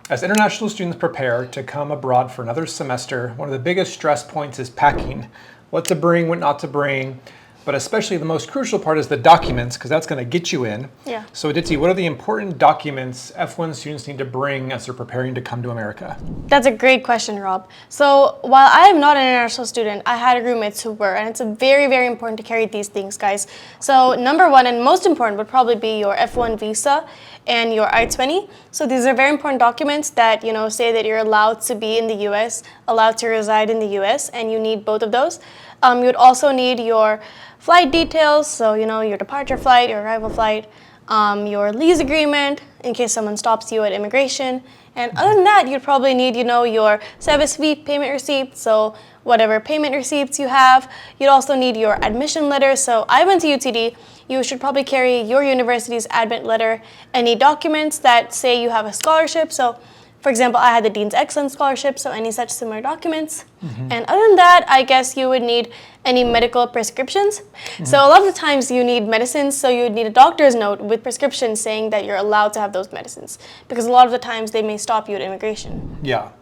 As international students prepare to come abroad for another semester, one of the biggest stress points is packing. What to bring, what not to bring. But especially the most crucial part is the documents, because that's going to get you in. Yeah. So Aditi, what are the important documents F1 students need to bring as they're preparing to come to America? That's a great question, Rob. So while I am not an international student, I had roommates who were, and it's very, very important to carry these things, guys. So number one and most important would probably be your F1 visa and your I-20. So these are very important documents that, say that you're allowed to be in the US, allowed to reside in the US, and you need both of those. You would also need your flight details, so your departure flight, your arrival flight, your lease agreement in case someone stops you at immigration. And other than that, you'd probably need, your service fee payment receipt, so whatever payment receipts you have. You'd also need your admission letter. So I went to UTD. You should probably carry your university's admit letter, any documents that say you have a scholarship. So for example, I had the Dean's Excellence Scholarship, so any such similar documents. And other than that, I guess you would need any medical prescriptions. So a lot of the times you need medicines, so you would need a doctor's note with prescriptions saying that you're allowed to have those medicines, because a lot of the times they may stop you at immigration. Yeah.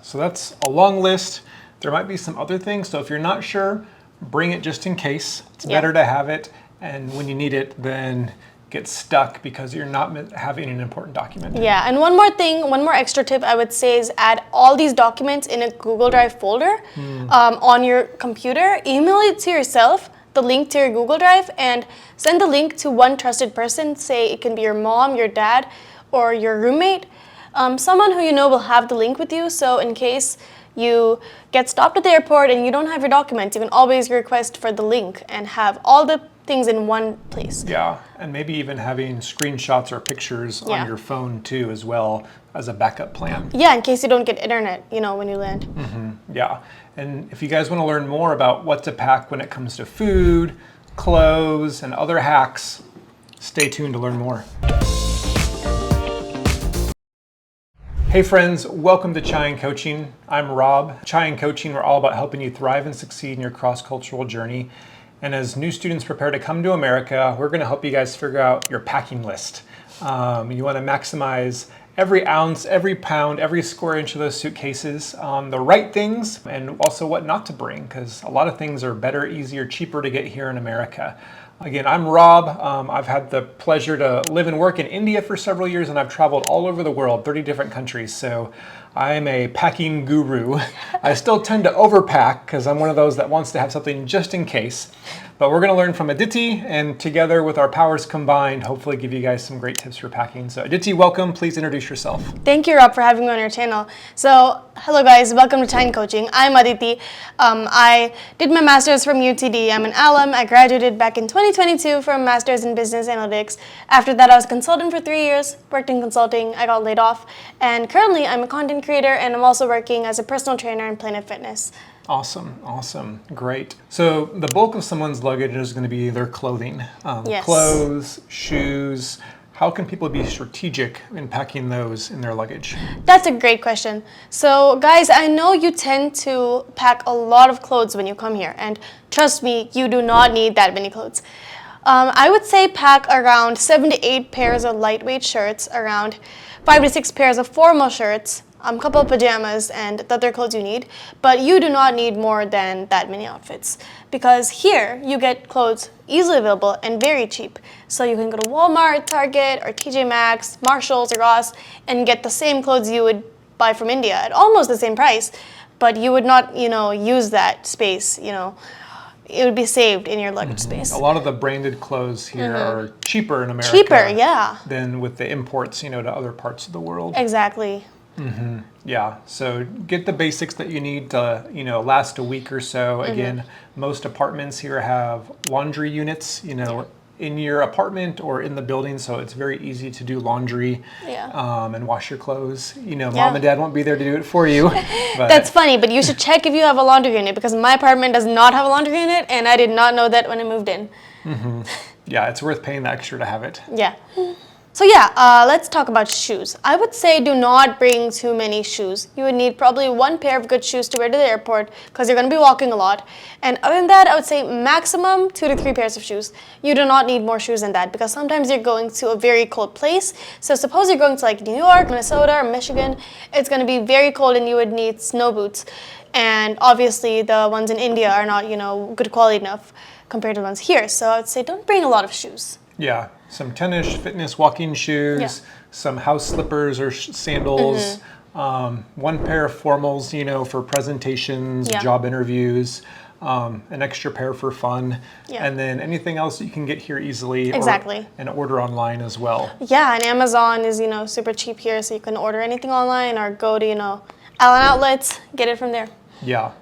So that's a long list. There might be some other things. So if you're not sure, bring it just in case. It's better to have it, and when you need it, then get stuck because you're not having an important document. Yeah, and one more extra tip I would say is add all these documents in a Google Drive folder on your computer. Email it to yourself, the link to your Google Drive, and send the link to one trusted person. Say it can be your mom, your dad, or your roommate. Someone who you know will have the link with you, so in case you get stopped at the airport and you don't have your documents, you can always request for the link and have all the things in one place. Yeah, and maybe even having screenshots or pictures on your phone too as well as a backup plan. Yeah, in case you don't get internet, when you land. Yeah, and if you guys want to learn more about what to pack when it comes to food, clothes, and other hacks, stay tuned to learn more. Hey friends, welcome to Chai and Coaching. I'm Rob. Chai and Coaching, we're all about helping you thrive and succeed in your cross-cultural journey. And as new students prepare to come to America, we're going to help you guys figure out your packing list. You want to maximize every ounce, every pound, every square inch of those suitcases, the right things, and also what not to bring, because a lot of things are better, easier, cheaper to get here in America. Again, I'm Rob. I've had the pleasure to live and work in India for several years, and I've traveled all over the world, 30 different countries. So I'm a packing guru. I still tend to overpack because I'm one of those that wants to have something just in case. But we're going to learn from Aditi, and together with our powers combined, hopefully give you guys some great tips for packing. So Aditi, welcome. Please introduce yourself. Thank you, Rob, for having me on your channel. So, hello guys, welcome to Chai and Coaching. I'm Aditi. I did my master's from UTD. I'm an alum. I graduated back in 2022 from a master's in business analytics. After that, I was a consultant for 3 years, worked in consulting. I got laid off. And currently, I'm a content creator, and I'm also working as a personal trainer in Planet Fitness. Awesome, great. So the bulk of someone's luggage is going to be their clothing, Yes. Clothes, shoes. How can people be strategic in packing those in their luggage? That's a great question. So guys, I know you tend to pack a lot of clothes when you come here, and trust me, you do not need that many clothes. I would say pack around 7 to 8 pairs of lightweight shirts, around 5 to 6 pairs of formal shirts, a couple of pajamas, and the other clothes you need. But you do not need more than that many outfits, because here you get clothes easily available and very cheap. So you can go to Walmart, Target, or TJ Maxx, Marshalls, or Ross, and get the same clothes you would buy from India at almost the same price. But you would not, use that space, It would be saved in your luggage space. A lot of the branded clothes here are cheaper in America. Cheaper, yeah. Than with the imports, to other parts of the world. Exactly. Yeah, so get the basics that you need to, last a week or so. Again, most apartments here have laundry units, in your apartment or in the building, so it's very easy to do laundry and wash your clothes. Mom and dad won't be there to do it for you. But That's funny, but you should check if you have a laundry unit, because my apartment does not have a laundry unit, and I did not know that when I moved in. Yeah, it's worth paying the extra to have it. Yeah. So yeah, let's talk about shoes. I would say do not bring too many shoes. You would need probably one pair of good shoes to wear to the airport because you're going to be walking a lot. And other than that, I would say maximum 2 to 3 pairs of shoes. You do not need more shoes than that because sometimes you're going to a very cold place. So suppose you're going to like New York, Minnesota, or Michigan. It's going to be very cold and you would need snow boots. And obviously the ones in India are not, good quality enough compared to the ones here. So I would say don't bring a lot of shoes. Yeah, some tennis, fitness, walking shoes, some house slippers or sandals, one pair of formals, for presentations, job interviews, an extra pair for fun, and then anything else you can get here easily. Exactly. And order online as well. Yeah, and Amazon is, super cheap here, so you can order anything online or go to, Allen Outlets, get it from there. Yeah.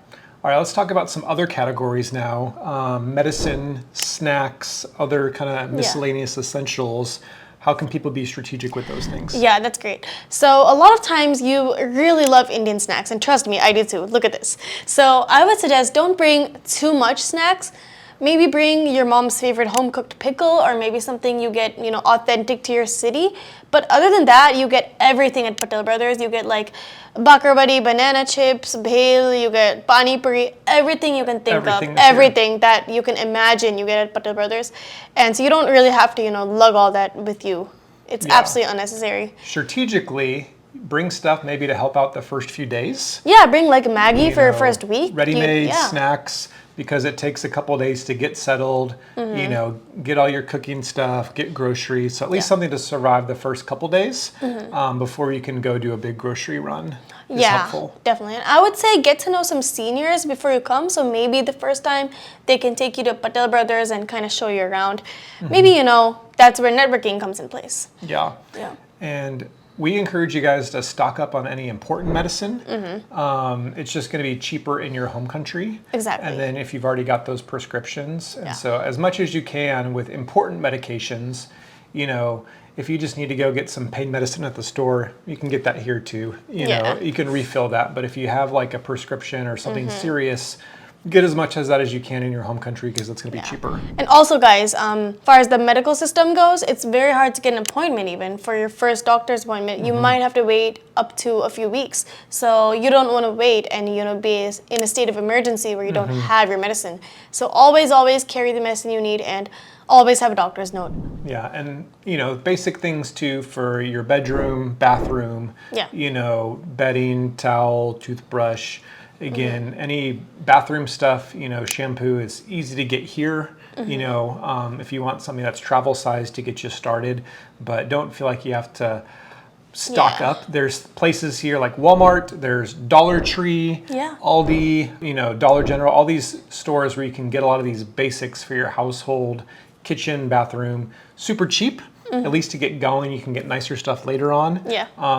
All right, let's talk about some other categories now. Medicine, snacks, other kind of miscellaneous essentials. How can people be strategic with those things? Yeah, that's great. So a lot of times you really love Indian snacks, and trust me, I do too. Look at this. So I would suggest don't bring too much snacks. Maybe bring your mom's favorite home-cooked pickle or maybe something you get, authentic to your city. But other than that, you get everything at Patel Brothers. You get like bakrabadi, banana chips, bhel, you get pani puri, everything you can think of. Everything that you can imagine you get at Patel Brothers. And so you don't really have to, lug all that with you. It's absolutely unnecessary. Strategically, bring stuff maybe to help out the first few days. Yeah, bring like Maggie for your first week. Ready-made snacks, because it takes a couple of days to get settled, get all your cooking stuff, get groceries. So at least something to survive the first couple days before you can go do a big grocery run is helpful. Definitely. And I would say get to know some seniors before you come. So maybe the first time they can take you to Patel Brothers and kind of show you around. Maybe, that's where networking comes in place. Yeah. And we encourage you guys to stock up on any important medicine. It's just going to be cheaper in your home country. Exactly. And then if you've already got those prescriptions. And so as much as you can with important medications, if you just need to go get some pain medicine at the store, you can get that here too. You can refill that. But if you have like a prescription or something serious, get as much as that as you can in your home country because it's going to be cheaper. And also, guys, as far as the medical system goes, it's very hard to get an appointment even for your first doctor's appointment. You might have to wait up to a few weeks. So you don't want to wait and be in a state of emergency where you don't have your medicine. So always carry the medicine you need and always have a doctor's note. Yeah, and basic things too for your bedroom, bathroom, bedding, towel, toothbrush. Again, any bathroom stuff, shampoo is easy to get here, if you want something that's travel sized to get you started, but don't feel like you have to stock up. There's places here like Walmart, there's Dollar Tree, Aldi, Dollar General, all these stores where you can get a lot of these basics for your household, kitchen, bathroom, super cheap. At least to get going. You can get nicer stuff later on.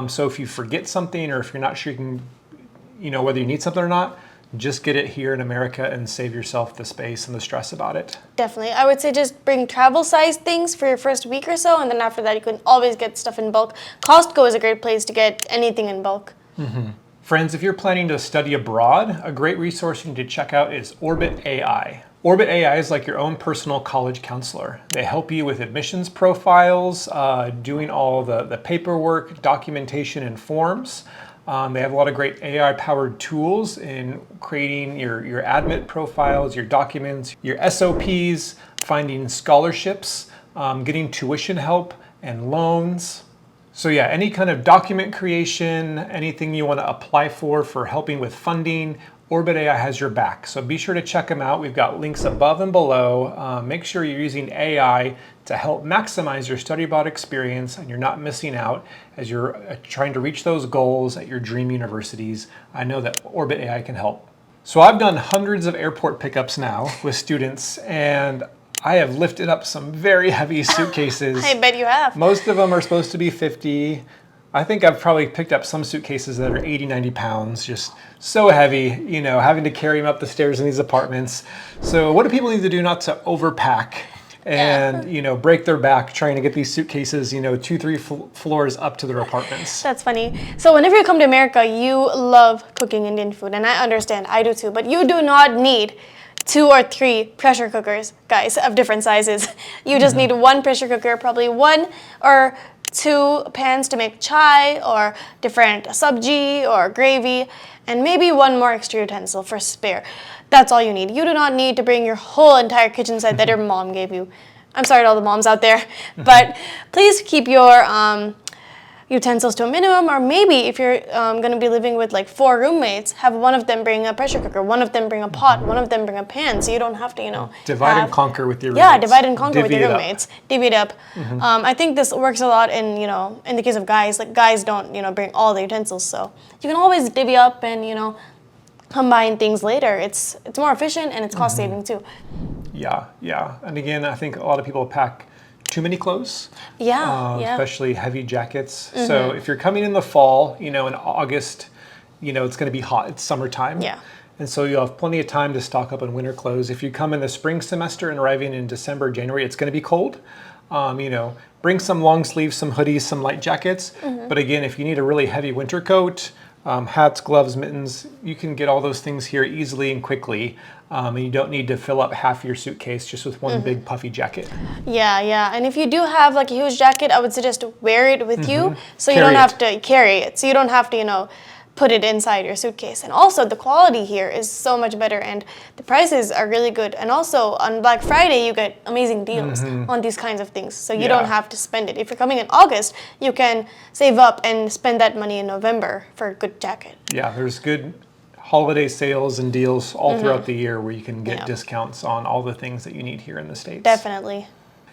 So if you forget something or if you're not sure you can whether you need something or not, just get it here in America and save yourself the space and the stress about it. Definitely. I would say just bring travel-sized things for your first week or so, and then after that you can always get stuff in bulk. Costco is a great place to get anything in bulk. Friends, if you're planning to study abroad, a great resource you need to check out is Orbit AI. Orbit AI is like your own personal college counselor. They help you with admissions profiles, doing all the paperwork, documentation, and forms. They have a lot of great AI-powered tools in creating your admit profiles, your documents, your SOPs, finding scholarships, getting tuition help and loans. So yeah, any kind of document creation, anything you want to apply for helping with funding, Orbit AI has your back. So be sure to check them out. We've got links above and below. Make sure you're using AI to help maximize your study abroad experience and you're not missing out as you're trying to reach those goals at your dream universities. I know that Orbit AI can help. So I've done hundreds of airport pickups now with students and I have lifted up some very heavy suitcases. I bet you have. Most of them are supposed to be 50. I think I've probably picked up some suitcases that are 80, 90 pounds, just so heavy, having to carry them up the stairs in these apartments. So what do people need to do not to overpack and, break their back trying to get these suitcases, 2-3 floors up to their apartments? That's funny. So whenever you come to America, you love cooking Indian food, and I understand, I do too, but you do not need 2 or 3 pressure cookers, guys, of different sizes. You just need one pressure cooker, probably 1 or 2 pans to make chai or different sabji or gravy, and maybe 1 more extra utensil for spare. That's all you need. You do not need to bring your whole entire kitchen set that your mom gave you. I'm sorry to all the moms out there, but please keep your utensils to a minimum, or maybe if you're going to be living with like 4 roommates, have one of them bring a pressure cooker, one of them bring a pot, one of them bring a pan, so you don't have to, divide and conquer with your roommates. Yeah, divide and conquer with Divvy your it up. roommates. Divvy it up. I think this works a lot in, in the case of guys. Like guys don't, bring all the utensils, so you can always divvy up and, combine things later. It's more efficient and it's cost saving too. Yeah. And again, I think a lot of people pack too many clothes. Yeah. Especially heavy jackets. So if you're coming in the fall, in August, it's going to be hot. It's summertime. Yeah. And so you'll have plenty of time to stock up on winter clothes. If you come in the spring semester and arriving in December, January, it's going to be cold. Bring some long sleeves, some hoodies, some light jackets. But again, if you need a really heavy winter coat, hats, gloves, mittens, you can get all those things here easily and quickly. And you don't need to fill up half your suitcase just with one big puffy jacket. Yeah. And if you do have like a huge jacket, I would suggest to wear it with you so you Carry don't it. have to carry it. So you don't have to, put it inside your suitcase. And also the quality here is so much better and the prices are really good. And also on Black Friday, you get amazing deals on these kinds of things. So you don't have to spend it. If you're coming in August, you can save up and spend that money in November for a good jacket. Yeah, there's good holiday sales and deals all throughout the year where you can get discounts on all the things that you need here in the States. Definitely.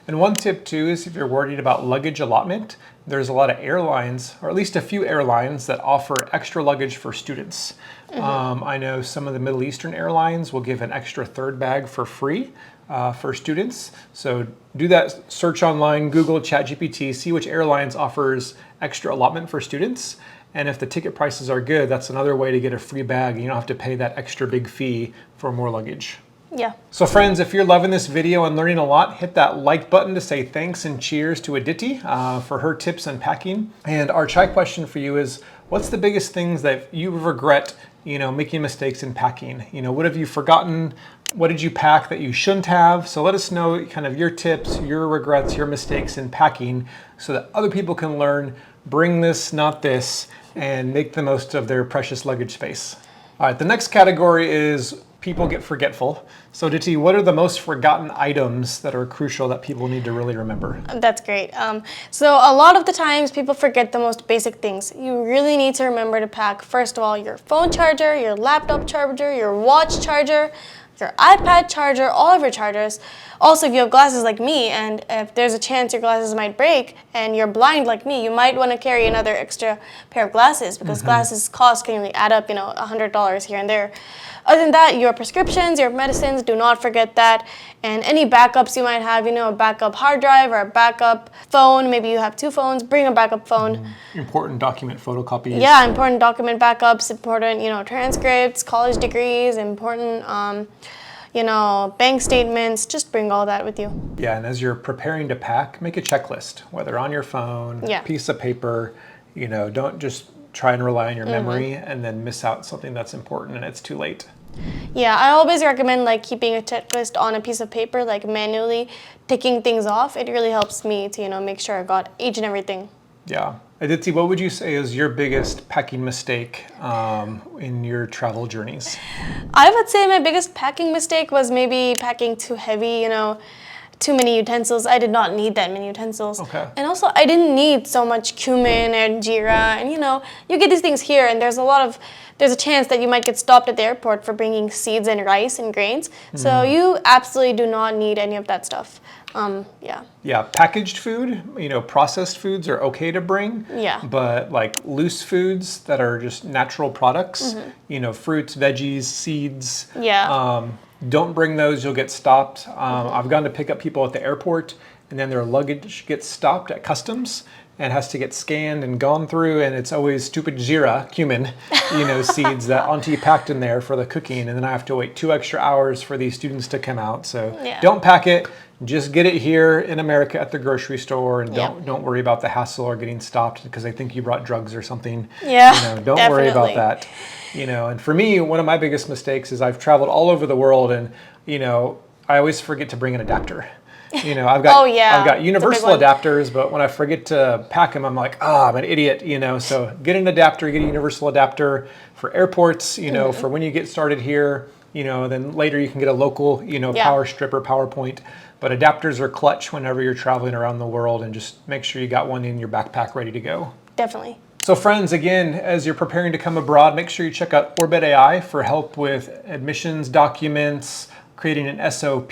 And one tip too is if you're worried about luggage allotment, there's a lot of airlines, or at least a few airlines, that offer extra luggage for students. I know some of the Middle Eastern airlines will give an extra 3rd bag for free for students. So do that search online, Google, ChatGPT, see which airlines offers extra allotment for students. And if the ticket prices are good, that's another way to get a free bag. You don't have to pay that extra big fee for more luggage. Yeah. So friends, if you're loving this video and learning a lot, hit that like button to say thanks and cheers to Aditi for her tips on packing. And our chai question for you is, what's the biggest things that you regret, making mistakes in packing? What have you forgotten? What did you pack that you shouldn't have? So let us know kind of your tips, your regrets, your mistakes in packing so that other people can learn, bring this, not this, and make the most of their precious luggage space. All right, the next category is people get forgetful. So Aditi, what are the most forgotten items that are crucial that people need to really remember? That's great. So a lot of the times people forget the most basic things. You really need to remember to pack, first of all, your phone charger, your laptop charger, your watch charger, your iPad charger, all of your chargers. Also, if you have glasses like me, and if there's a chance your glasses might break and you're blind like me, you might want to carry another extra pair of glasses because glasses cost can really add up, $100 here and there. Other than that, your prescriptions, your medicines, do not forget that. And any backups you might have, a backup hard drive or a backup phone. Maybe you have 2 phones, bring a backup phone. Important document photocopies. Yeah, important document backups, important, transcripts, college degrees, important, bank statements. Just bring all that with you. Yeah, and as you're preparing to pack, make a checklist, whether on your phone, piece of paper. Don't just try and rely on your memory and then miss out something that's important and it's too late. Yeah, I always recommend keeping a checklist on a piece of paper, manually ticking things off. It really helps me to, make sure I got each and everything. Yeah. Aditi, what would you say is your biggest packing mistake in your travel journeys? I would say my biggest packing mistake was maybe packing too heavy, too many utensils. I did not need that many utensils. Okay. And also, I didn't need so much cumin and jeera. And, you get these things here, and there's a chance that you might get stopped at the airport for bringing seeds and rice and grains. So you absolutely do not need any of that stuff. Yeah, packaged food, processed foods are okay to bring. Yeah. But loose foods that are just natural products, fruits, veggies, seeds. Yeah. Don't bring those, you'll get stopped. I've gone to pick up people at the airport and then their luggage gets stopped at customs and has to get scanned and gone through, and it's always stupid jeera, cumin, seeds that Auntie packed in there for the cooking, and then I have to wait 2 extra hours for these students to come out. So don't pack it, just get it here in America at the grocery store, and don't worry about the hassle or getting stopped because they think you brought drugs or something. Yeah, don't worry about that. And for me, one of my biggest mistakes is I've traveled all over the world, and I always forget to bring an adapter. I've got Oh, yeah. I've got It's a big universal one. adapters, but when I forget to pack them, I'm like, I'm an idiot. So get an adapter, get a universal adapter for airports. For when you get started here. Then later you can get a local, Yeah. power strip or PowerPoint. But adapters are clutch whenever you're traveling around the world, and just make sure you got one in your backpack ready to go. Definitely. So friends, again, as you're preparing to come abroad, make sure you check out Orbit AI for help with admissions documents, creating an SOP,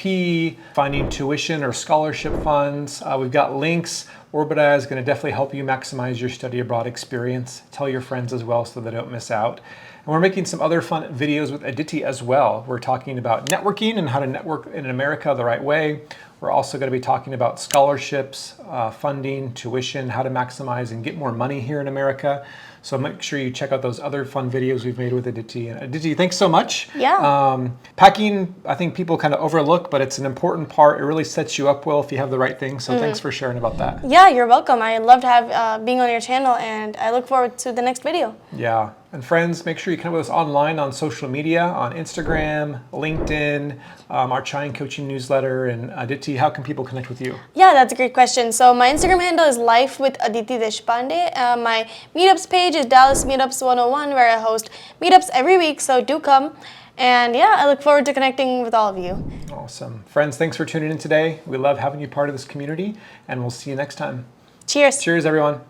finding tuition or scholarship funds. We've got links. Orbit AI is going to definitely help you maximize your study abroad experience. Tell your friends as well so they don't miss out. And we're making some other fun videos with Aditi as well. We're talking about networking and how to network in America the right way. We're also going to be talking about scholarships, funding, tuition, how to maximize and get more money here in America. So make sure you check out those other fun videos we've made with Aditi. And Aditi, thanks so much. Yeah. Packing, I think people kind of overlook, but it's an important part. It really sets you up well if you have the right things. So thanks for sharing about that. Yeah, you're welcome. I love to have being on your channel, and I look forward to the next video. Yeah. And friends, make sure you connect with us online on social media, on Instagram, LinkedIn, our Chine Coaching newsletter. And Aditi, how can people connect with you? Yeah, that's a great question. So my Instagram handle is Life with Aditi Deshpande. My meetups page is Dallas Meetups 101, where I host meetups every week, so do come. And yeah, I look forward to connecting with all of you. Awesome. Friends, thanks for tuning in today. We love having you part of this community, and we'll see you next time. Cheers. Cheers, everyone.